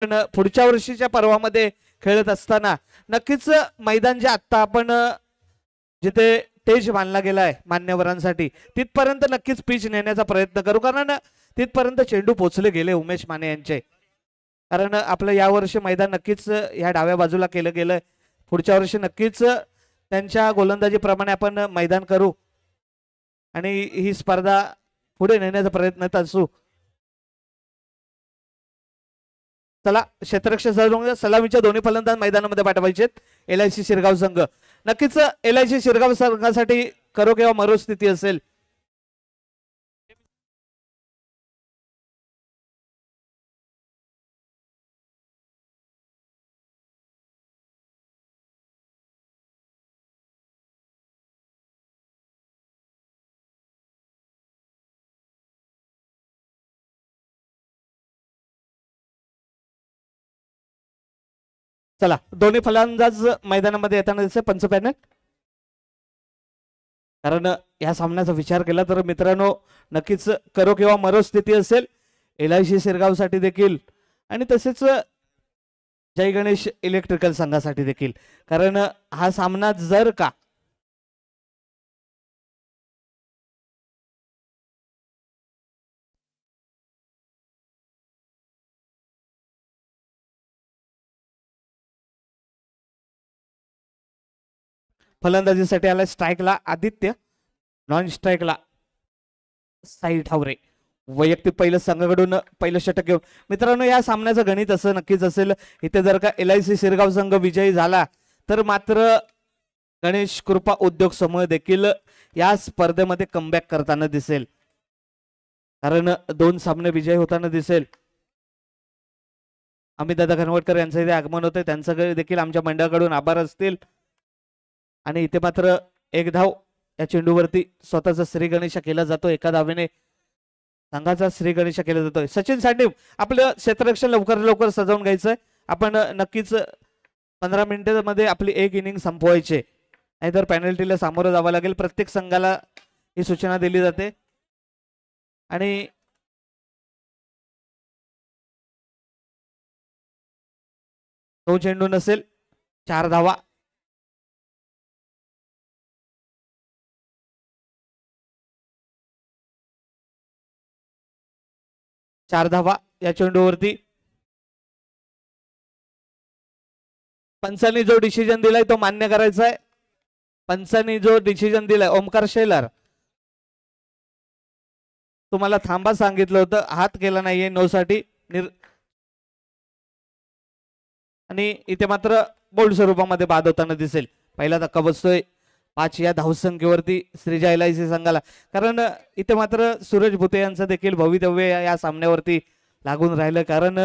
पण पुढच्या वर्षीच्या पर्वामध्ये खेळत असताना नक्कीच मैदान जे आत्ता आपण जिथे स्टेज बांधला गेलाय मान्यवरांसाठी तिथपर्यंत नक्कीच पिच नेण्याचा प्रयत्न करू, कारण तिथपर्यंत चेंडू पोहोचले गेले उमेश माने यांचे. कारण आपलं यावर्षी मैदान नक्कीच ह्या डाव्या बाजूला केलं गेलंय. पुढच्या वर्षी नक्कीच त्यांच्या गोलंदाजीप्रमाणे आपण मैदान करू आणि ही स्पर्धा पुढे नेण्याचा प्रयत्न असू. चला क्षेत्ररक्षक सलामीच्या दोन्ही फलंदाज मैदानामध्ये पाठवायचे. LIC शिरगाव संघ नक्कीच LIC शिरगाव संघासाठी करो किंवा मरो स्थिती असेल. चला दोन्ही फलंदाज मैदानामध्ये येताना दिसते पंच पॅनल. कारण या सामन्याचा विचार केला तर मित्रांनो नक्कीच करो किंवा मरो स्थिती असेल LIC शिरगाव साठी देखील आणि तसेच जय गणेश इलेक्ट्रिकल संघासाठी देखील. कारण हा सामना जर का फलंदाजीसाठी आला स्ट्राईकला आदित्य, नॉन स्ट्राईकला साई ठावरे. वैयक्तिक पहिलं संघाकडून पहिलं षटक घेऊन मित्रांनो या सामन्याचं गणित असं नक्कीच असेल. इथे जर का LIC शिरगाव संघ विजयी झाला तर मात्र गणेश कृपा उद्योग समूह देखील या स्पर्धेमध्ये कमबॅक करताना दिसेल. कारण 2 सामने विजयी होताना दिसेल. अमितदादा घनवटकर यांचं इथे आगमन होतं, त्यांचं देखील आमच्या मंडळाकडून आभार असतील. आणि इथे मात्र एक धाव या चेंडूवरती स्वतःचा श्री गणेश केला जातो. एका धावेने संघाचा श्री गणेश केला जातोय. सचिन साठीव आपलं क्षेत्ररक्षण लवकर लवकर सजवून घ्यायचंय. आपण नक्कीच 15 मिनिटांमध्ये आपली एक इनिंग संपवायची, नाहीतर पेनल्टीला सामोरं जावं लागेल. प्रत्येक संघाला ही सूचना दिली जाते. आणि तो चेंडू नसेल 4 धावा. चार धावा या चेंडूवरती. पंचांनी जो डिसिजन दिलाय तो मान्य करायचा आहे. पंचांनी जो डिसिजन दिलाय ओमकार शेलार तुम्हाला थांबा सांगितलं होतं, हात केला नाहीये नो साठी. आणि इथे मात्र बोल्ड स्वरूपामध्ये बाद होताना दिसेल. पहिला धक्का बसतोय 5 या धावसंख्येवरती श्रीजा LIC संघाला. कारण इथे मात्र सूरज भुते यांचं देखील भवितव्य या सामन्यावरती लागून राहिलं. कारण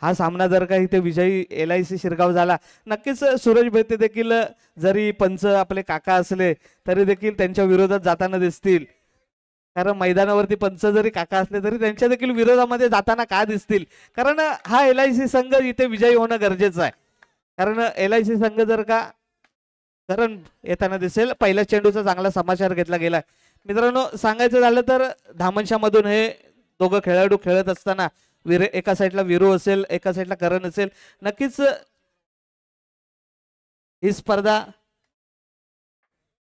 हा सामना जर का इथे विजयी LIC शिरगाव झाला नक्कीच सूरज भुते देखील जरी पंच आपले काका असले तरी देखील त्यांच्या विरोधात जाताना दिसतील. कारण मैदानावरती पंच जरी काका असले तरी त्यांच्या देखील विरोधामध्ये जाताना का दिसतील. कारण हा LIC संघ इथे विजयी होणं गरजेचं आहे. कारण LIC संघ जर का कारण येताना दिसेल. पहिल्या चेंडूचा चांगला समाचार घेतला गेला. मित्रांनो सांगायचं झालं तर धामणशामधून हे दोघं खेळाडू खेळत असताना एका साईडला विरू असेल, एका साईडला करण असेल. नक्कीच ही स्पर्धा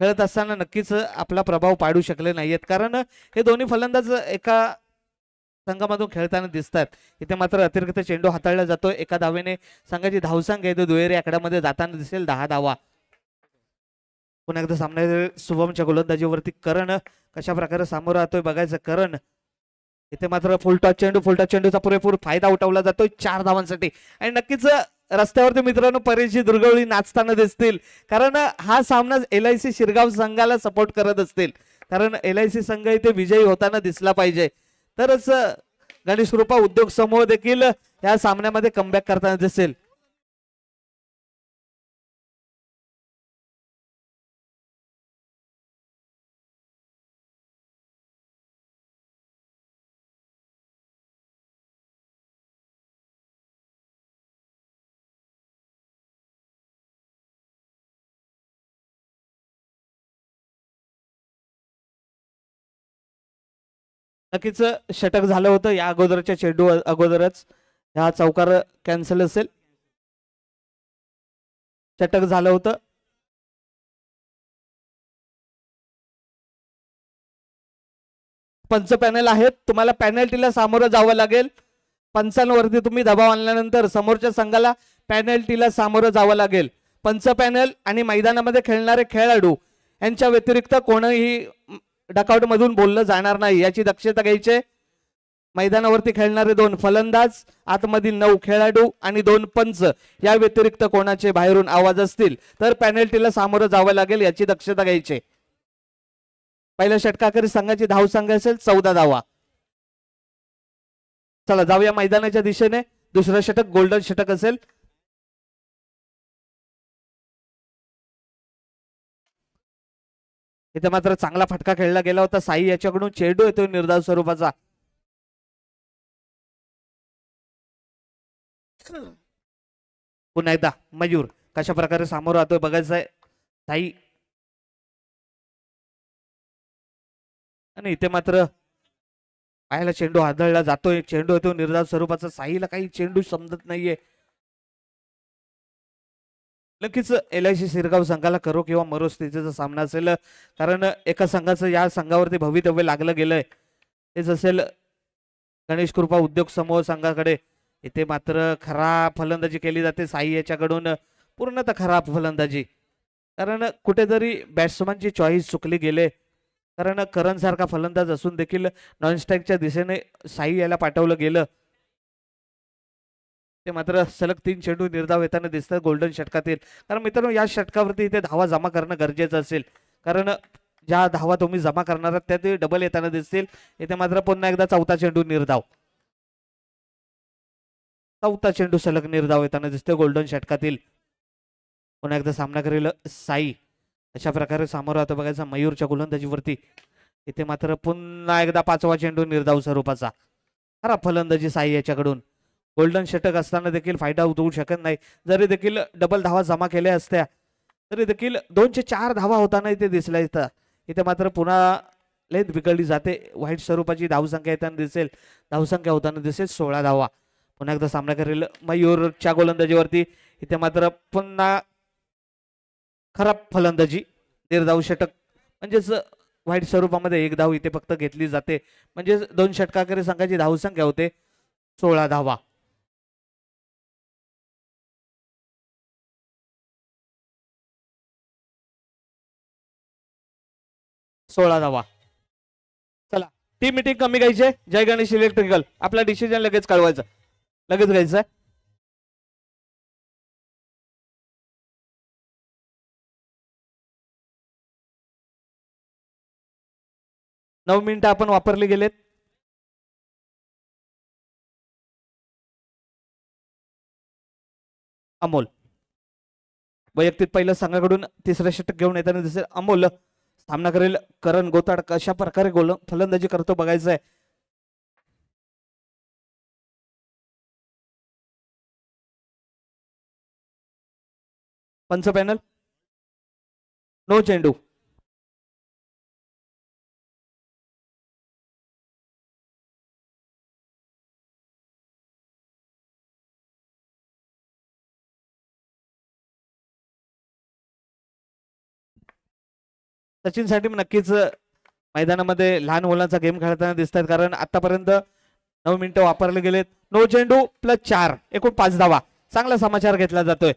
खेळत असताना नक्कीच आपला प्रभाव पाडू शकले नाहीयेत. कारण हे दोन्ही फलंदाज एका संघामधून खेळताना दिसतात. इथे मात्र अतिरिक्त चेंडू हाताळला जातोय. एका धावेने संघाची धावसंख्या येतो दुहेरी आकड्यामध्ये जाताना दिसेल 10 धावा. पुन्हा एकदा सामन्या शुभमच्या गोलंदाजीवरती करण कशा प्रकारे सामोरं राहतोय बघायचं. करण इथे मात्र फुल टॉस चेंडूचा पुरेपूर फायदा उठवला जातोय 4 धावांसाठी. आणि नक्कीच रस्त्यावरती मित्रांनो परेशजी दुर्गवळी नाचताना दिसतील. कारण हा सामना LIC शिरगाव संघाला सपोर्ट करत असतील. कारण LIC संघ इथे विजयी होताना दिसला पाहिजे तरच गणेश कृपा उद्योग समूह देखील या सामन्यामध्ये कमबॅक करताना दिसेल. नक्कीच षटक झालं होतं या अगोदरच्या चेंडू अगोदरच. हा चौकार कॅन्सल असेल, षटक झालं होतं. पंच पॅनल आहेत, तुम्हाला पॅनल्टीला सामोरं जावं लागेल. पंचांवरती तुम्ही दबाव आणल्यानंतर समोरच्या संघाला पॅनल्टीला सामोरं जावं लागेल. पंच पॅनल आणि मैदानामध्ये खेळणारे खेळाडू यांच्या व्यतिरिक्त कोणीही डकआउट मधून बोललं जाणार नाही याची दक्षता घ्यायची. मैदानावरती खेळणारे 2 फलंदाज, आतमधील 9 खेळाडू आणि 2 पंच या व्यतिरिक्त कोणाचे बाहेरून आवाज असतील तर पॅनल्टीला सामोरं जावं लागेल याची दक्षता घ्यायची. पहिल्या षटकाखेरीस संघाची धाव संख्या असेल 14 धावा. चला जाऊया मैदानाच्या दिशेने. दुसरं षटक गोल्डन षटक असेल. इथे मात्र चांगला फटका खेळला गेला होता. साई याच्याकडून चेंडू येतोय निर्धाव स्वरूपाचा. पुन्हा एकदा मयूर कशा प्रकारे सामोरं राहतोय बघायचं आहे. साई आणि इथे मात्र पायाला चेंडू आदळला जातोय. चेंडू येतो निर्धाव स्वरूपाचा. साईला काही चेंडू समजत नाहीये. नक्कीच LIC सिरगाव संघाला करो किंवा मरो स्थितीचा सामना असेल, कारण एका संघाचं या संघावरती भवितव्य लागलं गेलंय. तेच असेल गणेश कृपा उद्योग समूह संघाकडे. इथे मात्र खराब फलंदाजी केली जाते साई याच्याकडून, पूर्णतः खराब फलंदाजी. कारण कुठेतरी बॅट्समनची चॉईस चुकली गेले. कारण करण सारखा फलंदाज असून देखील नॉन स्ट्राईकच्या दिशेने साई याला पाठवलं गेलं. ते मात्र सलग 3 चेंडू निर्धाव येताना दिसतात गोल्डन षटकातील. कारण मित्रांनो या षटकावरती इथे धावा जमा करणं गरजेचं असेल, कारण ज्या धावा तुम्ही जमा करणार आहात त्या ते डबल येताना दिसतील. इथे मात्र पुन्हा एकदा चौथा चेंडू निर्धाव. चौथा चेंडू सलग निर्धाव येताना दिसते गोल्डन षटकातील. पुन्हा एकदा सामना करेल साई. अशा प्रकारे सामोरं आता बघायचा मयूरच्या गोलंदाजीवरती. इथे मात्र पुन्हा एकदा 5वा चेंडू निर्धाव स्वरूपाचा. खराब फलंदाजी साई याच्याकडून. गोल्डन षटक असताना देखील फायदा होऊ शकत नाही. जरी देखील डबल धावा जमा केल्या असत्या तरी देखील 2 ते 4 धावा होताना इथे दिसल्या. इथे मात्र पुन्हा लेंथ बिघडली जाते. वाईट स्वरूपाची धावसंख्या येताना दिसेल. धावसंख्या होताना दिसेल 16 धावा. पुन्हा एकदा सामना करेल मयूरच्या गोलंदाजीवरती. इथे मात्र पुन्हा खराब फलंदाजी निर्धाव षटक, म्हणजेच वाईट स्वरूपामध्ये 1 धाव इथे फक्त घेतली जाते. म्हणजे 2 षटकाखेरीस संघाची धावसंख्या होते 16 धावा. चला टीम मीटिंग कमी घ्यायचे. जय गणेश इलेक्ट्रिकल आपला डिसिजन लगेच कळवायचं, लगेच घ्यायचं. 9 मिनिटं आपण वापरले गेलेत. अमोल वैयक्तिक पहिलं संघाकडून तिसरं षटक घेऊन येताना दिसेल. अमोल सामना करेल करण गोताड. कशा प्रकारे फलंदाजी करतो बघायचं आहे. पंच पॅनल नो चेंडू. सचिन साठी नक्कीच मैदानामध्ये लहान मुलांचा गेम खेळताना दिसतात, कारण आतापर्यंत 9 मिनिटं वापरले गेलेत. नो चेंडू प्लस 4 एकूण 5 धावा. चांगला समाचार घेतला जातोय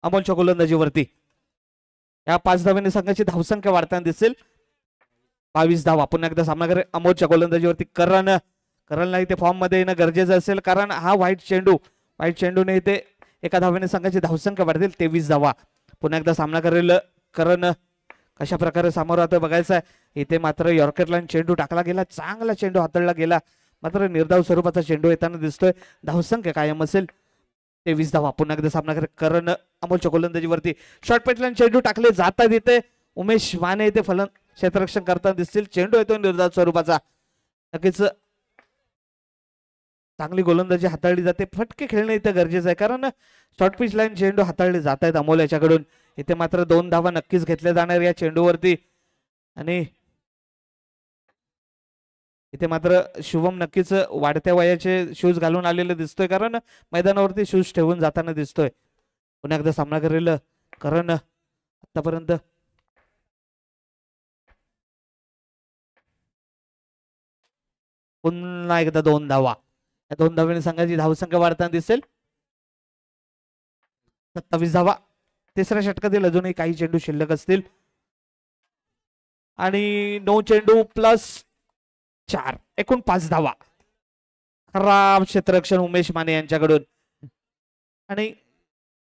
अमोलच्या गोलंदाजीवरती. या 5 धावांनी संघाची धावसंख्या वाढताना दिसेल 22 धावा. पुन्हा एकदा सामना करेल अमोलच्या गोलंदाजीवरती. करणला इथे फॉर्म मध्ये येणं गरजेचं असेल, कारण हा व्हाईट चेंडूने इथे एका धावेने संघाची धावसंख्या वाढतील 23 धावा. पुन्हा एकदा सामना करेल करण. कशा प्रकारे सामोरं राहतोय बघायचं आहे. इथे मात्र यॉर्करला चेंडू टाकला गेला. चांगला चेंडू हाताळला गेला, मात्र निर्धाव स्वरूपाचा चेंडू येताना दिसतोय. धावसंख्या कायम असेल 23 धावा. पुन्हा एकदा सामना करेल करण अमोलच्या गोलंदाजीवरती. शॉर्ट पेटला चेंडू टाकले जातात. इथे उमेश माने इथे क्षेत्ररक्षण करताना दिसतील. चेंडू येतो निर्धाव स्वरूपाचा. नक्कीच चांगली गोलंदाजी हाताळली जाते. फटके खेळणे इथे गरजेचं आहे, कारण शॉर्ट पिच लाईन चेंडू हाताळले जात आहेत अमोल याच्याकडून. इथे मात्र 2 धावा नक्कीच घेतल्या जाणार या चेंडूवरती. आणि इथे मात्र शुभम नक्कीच वाढत्या वयाचे शूज घालून आलेले दिसतोय, कारण मैदानावरती शूज ठेवून जाताना दिसतोय. पुन्हा एकदा सामना करेल करण. आतापर्यंत पुन्हा एकदा 2 धावा. या 2 धावेने संघाची धावसंख्या वाढताना दिसेल. 27 धावा. तिसऱ्या षटकातील अजूनही काही चेंडू शिल्लक असतील आणि 9 चेंडू प्लस 4 एकूण 5 धावा. खराब क्षेत्ररक्षण उमेश माने यांच्याकडून आणि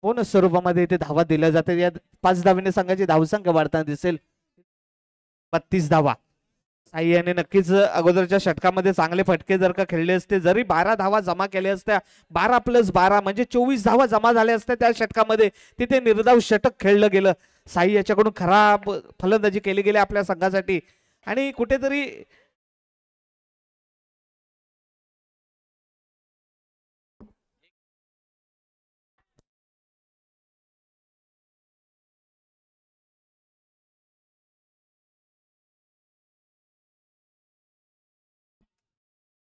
बोनस स्वरूपामध्ये इथे धावा दिल्या जाते. या 5 धावेने संघाची धावसंख्या वाढताना दिसेल. 32 धावा. साई याने नक्कीच अगोदरच्या षटकामध्ये चांगले फटके जर का खेळले असते, जरी 12 धावा जमा केल्या असत्या, 12+12 म्हणजे 24 धावा जमा झाल्या असत्या त्या षटकामध्ये, तिथे निर्धाव षटक खेळलं गेलं. साई याच्याकडून खराब फलंदाजी केली गेली आपल्या संघासाठी आणि कुठेतरी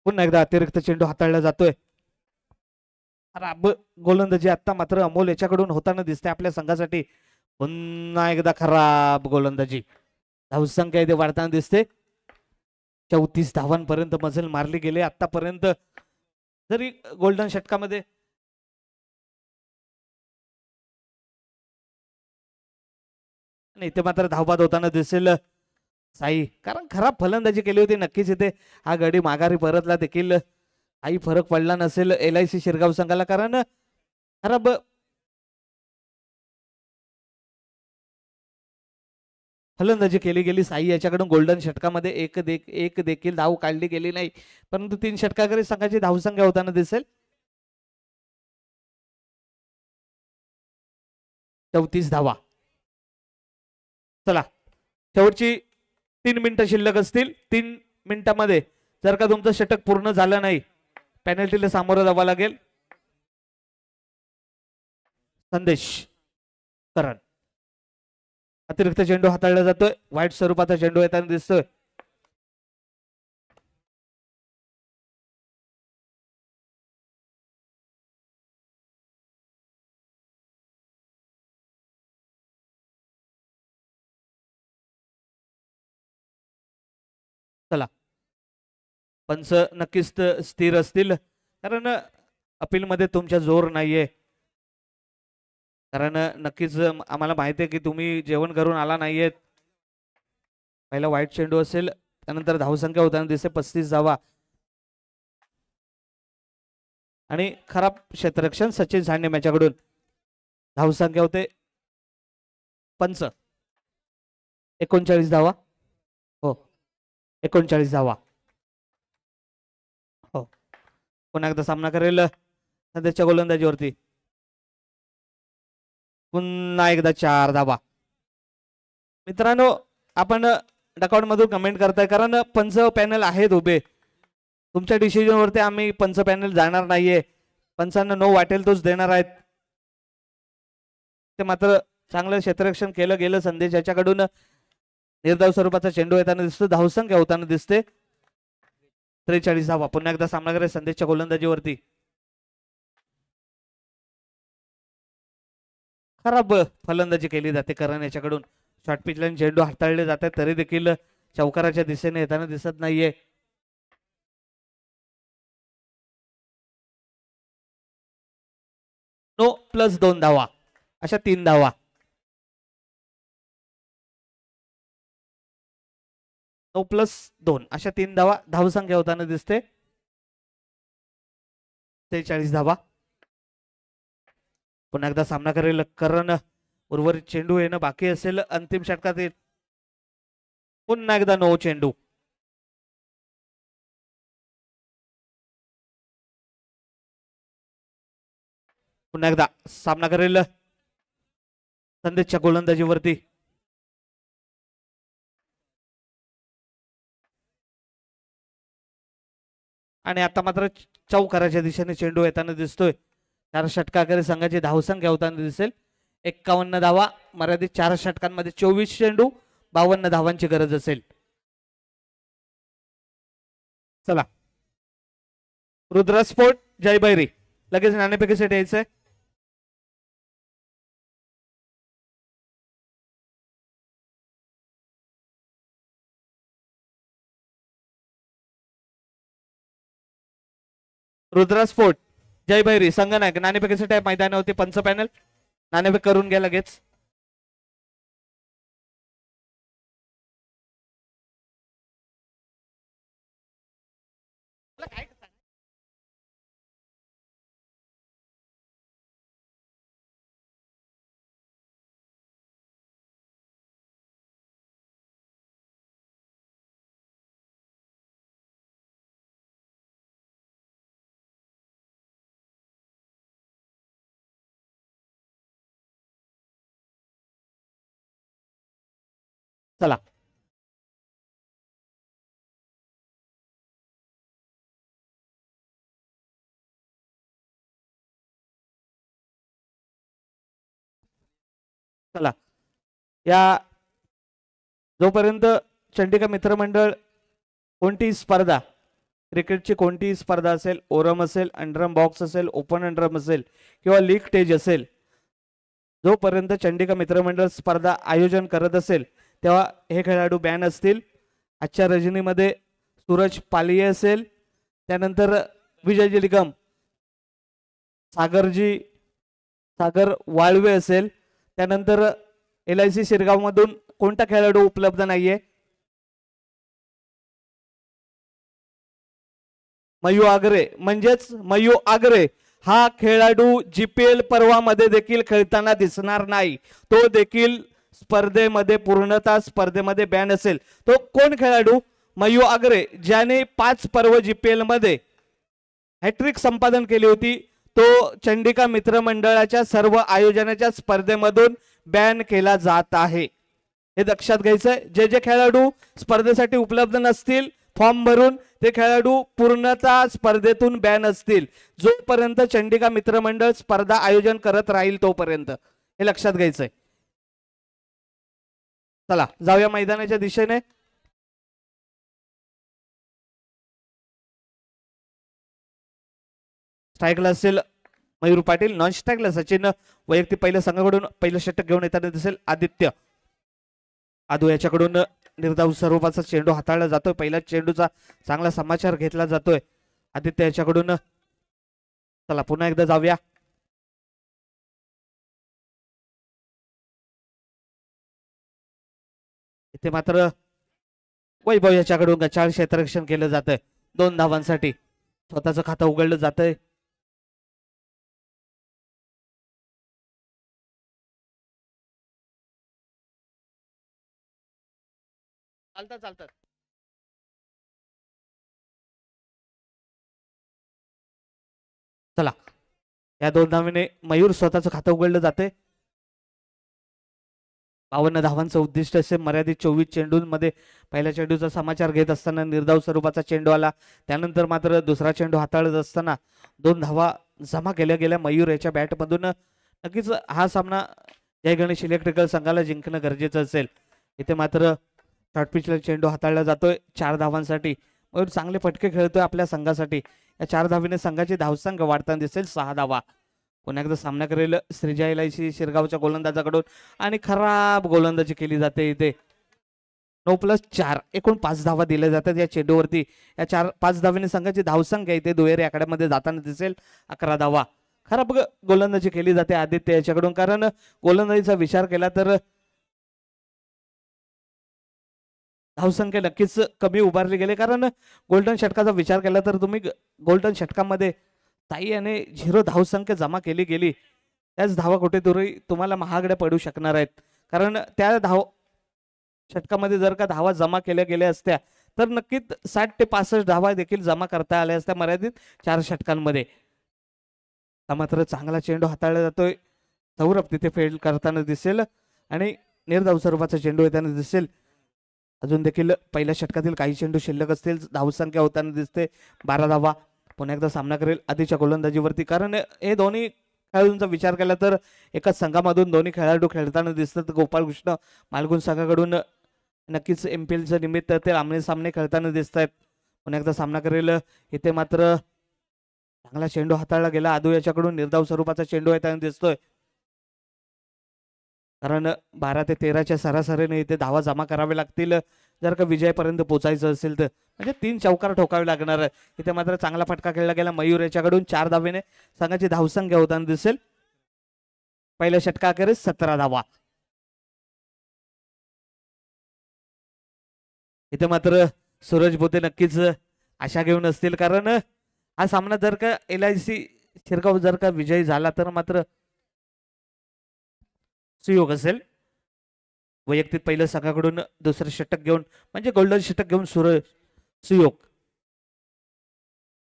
पुन्हा एकदा अतिरिक्त चेंडू हाताळला जातोय. खराब गोलंदाजी आता मात्र अमोल याच्याकडून होताना दिसते आपल्या संघासाठी. पुन्हा एकदा खराब गोलंदाजी. धावसंख्या इथे वाढताना दिसते. 34 धावांपर्यंत मजल मारली गेले आतापर्यंत. जरी गोल्डन षटकामध्ये इथे मात्र धावबाद होताना दिसेल साई, कारण खराब फलंदाजी केली होती. नक्कीच इथे हा गडी माघारी परतला देखील काही फरक पडला नसेल LIC शिरगाव संघाला, कारण खराब फलंदाजी केली गेली. साई याच्याकडून गोल्डन षटकामध्ये एक देखील धाव काढली गेली नाही, परंतु 3 षटकाकडे संघाची धावसंख्या होताना दिसेल. 34 धावा. चला शेवटची 3 मिनिटं शिल्लक असतील. 3 मिनिटांमध्ये जर का तुमचं षटक पूर्ण झालं नाही, पेनल्टीला सामोरं जावं लागेल. संदेश करण. अतिरिक्त चेंडू हाताळला जातोय. वाईट स्वरूपाचा चेंडू येताना दिसतोय. चला पंच नक्कीच स्थिर असतील, कारण अपील मध्ये तुमच्या जोर नाहीये. कारण नक्कीच आम्हाला माहिती आहे की तुम्ही जेवण करून आला नाहीयेत. पहिला वाईट चेंडू असेल, त्यानंतर धावसंख्या होताना दिसते 35 धावा आणि खराब क्षेत्ररक्षण सचिन झांडे याच्याकडून. धावसंख्या होते पंच 39 धावा. हो 39 धावा. हो पुन्हा एकदा सामना करेल सध्याच्या गोलंदाजीवरती. पुन्हा एकदा 4 धावा. मित्रांनो आपण डकआउट मधून कमेंट करताय, कारण पंच पॅनल आहेत उभे. तुमच्या डिसिजन वरती आम्ही पंच पॅनल जाणार नाहीये. पंचांना नो वाटेल तोच देणार आहेत. ते मात्र चांगलं क्षेत्ररक्षण केलं गेलं. संदेश याच्याकडून निर्धाव स्वरूपाचा चेंडू येताना दिसतो. धावसंख्या होताना दिसते 43 धावा. पुन्हा एकदा सामना करेल संदेशच्या गोलंदाजीवरती. खराब फलंदाजी केली जाते करण याच्याकडून. शॉर्ट पिच लाईन चेंडू हाताळले जातात, तरी देखील चौकाराच्या दिशेने येताना दिसत नाहीये. नो प्लस 2 धावा अशा 3 धावा. नो प्लस 2 अशा 3 धावा. धावसंख्या होताना दिसते 43 धावा. पुन्हा एकदा सामना करेल करण. उर्वरित चेंडू येणं बाकी असेल अंतिम षटकातील. पुन्हा एकदा 9 चेंडू. पुन्हा एकदा सामना करेल संदेशच्या गोलंदाजीवरती. आणि आता मात्र चौकाराच्या दिशेने चेंडू येताना दिसतोय. 4 षटकाकडे संघाची धावसंख्या होताना दिसेल 51 धावा. मर्यादित 4 षटकांमध्ये 24 चेंडू 52 धावांची गरज असेल. चला रुद्र स्पोर्ट जय बैरी लगेच नाणेफेकी साठी यायचंय. रुद्रा स्पोर्ट जय भैरी संगनायक नाणेफेकीसाठी मैदानावरती पंच पॅनल नाणेफेक करून घ्या लगेच. चला चला या जोपर्यंत चंडिका मित्रमंडळ कोणती स्पर्धा क्रिकेटची कोणतीही स्पर्धा असेल, ओरम असेल, अंडरम बॉक्स असेल, ओपन अंडरम असेल किंवा लीग स्टेज असेल, जोपर्यंत चंडिका मित्रमंडळ स्पर्धा आयोजन करत असेल तेव्हा हे खेळाडू बॅन असतील. आजच्या रजनीमध्ये सूरज पालिये असेल, त्यानंतर विजयजी निगम, सागर वाळवे असेल, त्यानंतर LIC शिरगाव मधून कोणता खेळाडू उपलब्ध नाहीये. मयू आगरे म्हणजेच मयू आगरे हा खेळाडू GPL पर्वामध्ये देखील खेळताना दिसणार नाही. तो देखील स्पर्धेमध्ये पूर्णतः स्पर्धेमध्ये बॅन असेल. तो कोण खेळाडू? मयू आगरे, ज्याने 5 पर्व GPL मध्ये हॅट्रिक संपादन केली होती. तो चंडिका मित्रमंडळाच्या सर्व आयोजनाच्या स्पर्धेमधून बॅन केला जात आहे. हे लक्षात घ्यायचंय. जे जे खेळाडू स्पर्धेसाठी उपलब्ध नसतील फॉर्म भरून ते खेळाडू पूर्णतः स्पर्धेतून बॅन असतील, जोपर्यंत चंडिका मित्रमंडळ स्पर्धा आयोजन करत राहील तोपर्यंत. हे लक्षात घ्यायचंय. चला जाऊया मैदानाच्या दिशेने. स्ट्राईकला असेल मयूर पाटील, नॉन स्ट्राईकला सचिन वैयक्तिक पहिल्या संघाकडून पहिलं षटक घेऊन येताना दिसेल आदित्य आदू याच्याकडून निर्धाव स्वरूपाचा चेंडू हाताळला जातोय. पहिल्या चेंडूचा चांगला समाचार घेतला जातोय आदित्य याच्याकडून. चला पुन्हा एकदा जाऊया. इथे मात्र वैभव याच्याकडून गचाळ क्षेत्ररक्षण केलं जातंय. 2 धावांसाठी स्वतःचं खातं उघडलं जातंय. चालतात चला या 2 धावेने मयूर स्वतःचं खातं उघडलं जाते. 52 धावांचं उद्दिष्ट असे मर्यादित 24 चेंडूंमध्ये पहिल्या चेंडूचा समाचार घेत असताना निर्धाव स्वरूपाचा चेंडू आला. त्यानंतर मात्र दुसरा चेंडू हाताळत असताना 2 धावा जमा केल्या गेल्या मयूर याच्या बॅटमधून. नक्कीच हा सामना जय गणेश इलेक्ट्रिकल संघाला जिंकणं गरजेचं असेल. इथे मात्र शॉर्ट पिचला चेंडू हाताळला जातोय 4 धावांसाठी. मयूर चांगले फटके खेळतोय आपल्या संघासाठी. या 4 धावीने संघाची धावसंख्या वाढताना दिसेल 6 धावा. पुन्हा एकदा सामना करेल श्रीजा LIC शिरगावच्या गोलंदाजाकडून आणि खराब गोलंदाजी केली जाते. इथे 9+4 एकूण 5 धावा दिल्या जातात या चेंडूवरती. या 4-5 धावेने संघाची धावसंख्या इथे दुहेरी आकड्यामध्ये जाताना दिसेल 11 धावा. खराब गोलंदाजी केली जाते आदित्य याच्याकडून, कारण गोलंदाजीचा विचार केला तर धावसंख्या नक्कीच कमी उभारली गेली. कारण गोल्डन षटकाचा विचार केला तर तुम्ही गोल्डन षटकामध्ये ताई याने 0 धावसंख्या जमा केली गेली, त्याच धावा कुठेतरी तुम्हाला महागड्या पडू शकणार आहेत. कारण त्या षटकामध्ये जर का धावा जमा केल्या गेल्या असत्या तर नक्कीच 60 ते 65 धावा देखील जमा करता आल्या असत्या मर्यादित 4 षटकांमध्ये. मात्र चांगला चेंडू हाताळला जातोय. सौरभ तिथे फेल करताना दिसेल आणि निर्धाव स्वरूपाचा चेंडू येताना दिसेल. अजून देखील पहिल्या षटकातील काही चेंडू शिल्लक असतील. धावसंख्या होताना दिसते 12 धावा. पुन्हा एकदा सामना करेल आधीच्या गोलंदाजीवरती, कारण हे दोन्ही खेळाडूंचा विचार केला तर एकाच संघामधून दोन्ही खेळाडू खेळताना दिसतात. गोपाळकृष्ण मालगुण संघाकडून नक्कीच MPLच्या निमित्त ते आमने सामने खेळताना दिसत आहेत. पुन्हा एकदा सामना करेल. इथे मात्र चांगला चेंडू हाताळला गेला. आदू याच्याकडून निर्धाव स्वरूपाचा चेंडू येताना दिसतोय. कारण 12 ते 13च्या सरासरीने इथे धावा जमा करावे लागतील जर का विजयापर्यंत पोहोचायचं असेल तर. म्हणजे 3 चौकार ठोकावे लागणार. इथे मात्र चांगला फटका खेळला गेला मयूर याच्याकडून. 4 धावेने संघाची धावसंख्या होताना दिसेल. पहिल्या षटकाखेरीस 17 धावा. इथे मात्र सूरज भोते नक्कीच आशा घेऊन असतील. कारण हा सामना जर का LIC शिरगाव जर का विजयी झाला तर मात्र सुयोग असेल. वैयक्तिक पहिलं संघाकडून दुसरं षटक घेऊन म्हणजे गोल्डन षटक घेऊन सुयोग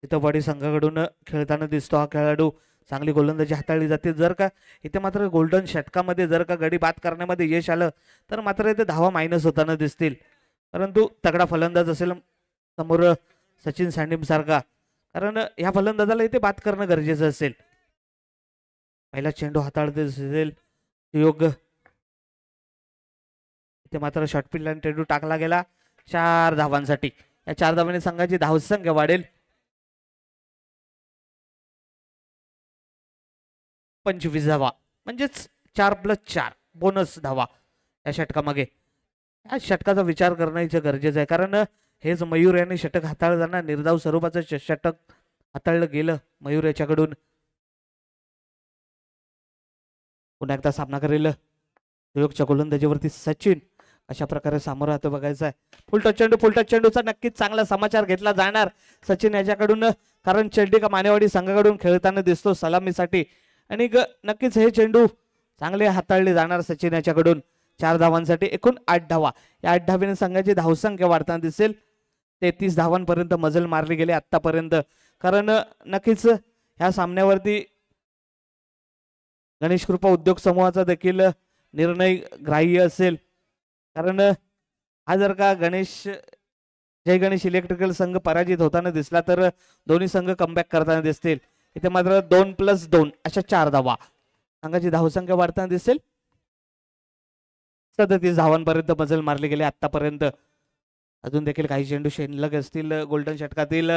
इथं वाडी संघाकडून खेळताना दिसतो. हा खेळाडू चांगली गोलंदाजी हाताळली जाते. जर का इथे मात्र गोल्डन षटकामध्ये जर का गडी बाद करण्यामध्ये यश आलं तर मात्र इथे धावा मायनस होताना दिसतील. परंतु तगडा फलंदाज असेल समोर सचिन सांडीम सारखा. कारण ह्या फलंदाजाला इथे बाद करणं गरजेचं असेल. पहिला चेंडू हाताळते दिसेल सुयोग. इथे मात्र शॉर्टपिन लाईन चेंडू टाकला गेला 4 धावांसाठी. या 4 धावांनी संघाची धावसंख्या वाढेल 25 धावा. म्हणजेच 4+4 बोनस धावा या षटकामागे. या षटकाचा विचार करणं गरजेचं आहे. कारण हेच मयूर यांनी षटक हाताळताना निर्धाव स्वरूपाचं षटक हाताळलं गेलं मयूर याच्याकडून. पुन्हा एकदा सामना करेल सुयोगच्या गोलंदाजीवरती सचिन. अशा प्रकारे सामोरं राहतो बघायचं आहे. फुलटच चेंडूचा नक्कीच चांगला समाचार घेतला जाणार सचिन याच्याकडून. कारण चेंडिका मानेवाडी संघाकडून खेळताना दिसतो सलामीसाठी. आणि नक्कीच हे चेंडू चांगले हाताळले जाणार सचिन याच्याकडून. 4 धावांसाठी एकूण 8 धावा. या 8 धावेने संघाची धावसंख्या वाढताना दिसेल. 33 धावांपर्यंत मजल मारली गेली आतापर्यंत. कारण नक्कीच ह्या सामन्यावरती गणेश कृपा उद्योग समूहाचा देखील निर्णय ग्राह्य असेल. कारण हा जर का जय गणेश इलेक्ट्रिकल संघ पराजित होताना दिसला तर दोन्ही संघ कमबॅक करताना दिसतील. इथे मात्र 2+2 अशा 4 धावा. संघाची धावसंख्या वाढताना दिसेल. 37 धावांपर्यंत मजल मारली गेली आतापर्यंत. अजून देखील काही चेंडू शिल्लक असतील गोल्डन षटकातील.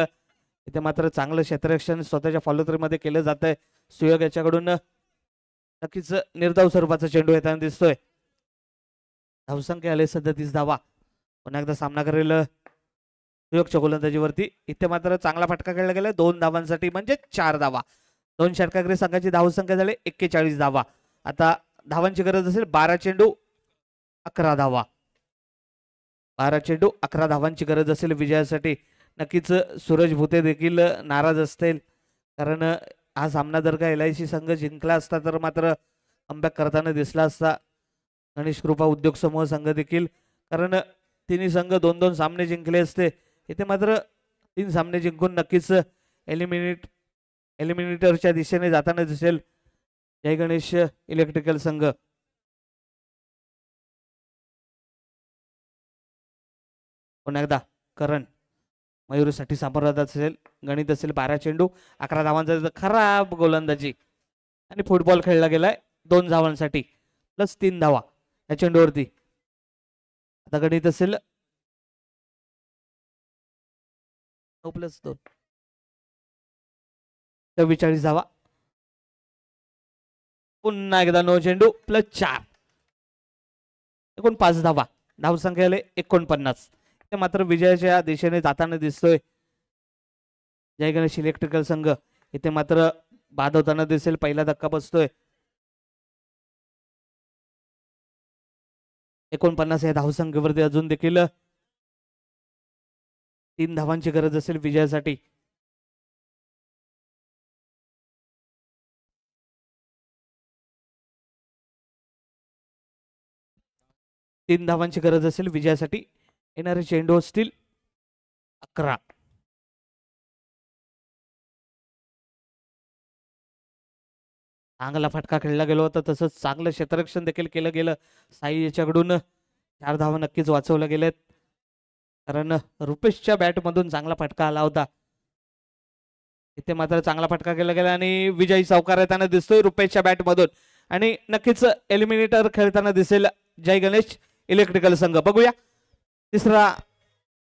इथे मात्र चांगलं क्षेत्ररक्षण स्वतःच्या फॉलोथ्रीमध्ये केलं जात आहे सुयोग याच्याकडून. नक्कीच निर्धाव स्वरूपाचा चेंडू येताना दिसतोय. धावसंख्या आले 37 धावा. पुन्हा एकदा सामना करेल सुयोगच्या गोलंदाजीवरती. इथे मात्र चांगला फटका खेळला गेला 2 धावांसाठी म्हणजे 4 धावा. 2 षटकाग्रे संघाची धावसंख्या झाली 41 धावा. आता धावांची गरज असेल 12 चेंडू 11 धावा. 12 चेंडू 11 धावांची गरज असेल विजयासाठी. नक्कीच सूरज भुते देखील नाराज असतील. कारण हा सामना जर का LIC संघ जिंकला असता तर मात्र कमबॅक करताना दिसला असता गणेश कृपा उद्योग समूह संघ देखील. कारण तिन्ही संघ 2-2 सामने जिंकले असते. इथे मात्र 3 सामने जिंकून नक्कीच एलिमिनेटरच्या दिशेने जाताना दिसेल जय गणेश इलेक्ट्रिकल संघ. पुन्हा एकदा करण मयूरसाठी सामोरं असेल. गणित असेल 12 चेंडू 11 धावांचा खराब गोलंदाजी आणि फुटबॉल खेळला गेलाय 2 धावांसाठी +3 धावा या चेंडूवरती. आता गणित असेल 9+2 44 धावा. पुन्हा एकदा 9 चेंडू +4 एकूण 5 धावा. धावसंख्या 49. मात्र विजयाच्या दिशेने जाताना दिसतोय जय गणेश इलेक्ट्रिकल संघ. इथे मात्र बाद होताना दिसेल. पहिला धक्का बसतोय. 49 या धावसंख्येवरती अजून देखील 3 धावांची गरज असेल विजयासाठी. तीन धावांची गरज असेल विजयासाठी. येणारे चेंडू असतील 11. चांगला फटका खेळला गेला होता. तसंच चांगलं क्षेत्ररक्षण देखील केलं गेलं साई याच्याकडून. 4 धावा नक्कीच वाचवल्या गेल्यात. कारण रुपेशच्या बॅटमधून चांगला फटका आला होता. इथे मात्र चांगला फटका केला गेला आणि विजयी चौकार येताना दिसतोय रुपेशच्या बॅटमधून. आणि नक्कीच एलिमिनेटर खेळताना दिसेल जय गणेश इलेक्ट्रिकल संघ. बघूया तिसरा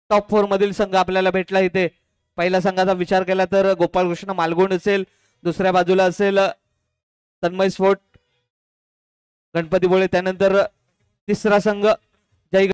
टॉप 4 मधील संघ आपल्याला भेटला इथे. पहिल्या संघाचा विचार केला तर गोपालकृष्ण मालगुण असेल, दुसऱ्या बाजूला असेल तन्मय स्फोट गणपती बोळे, त्यानंतर तिसरा संघ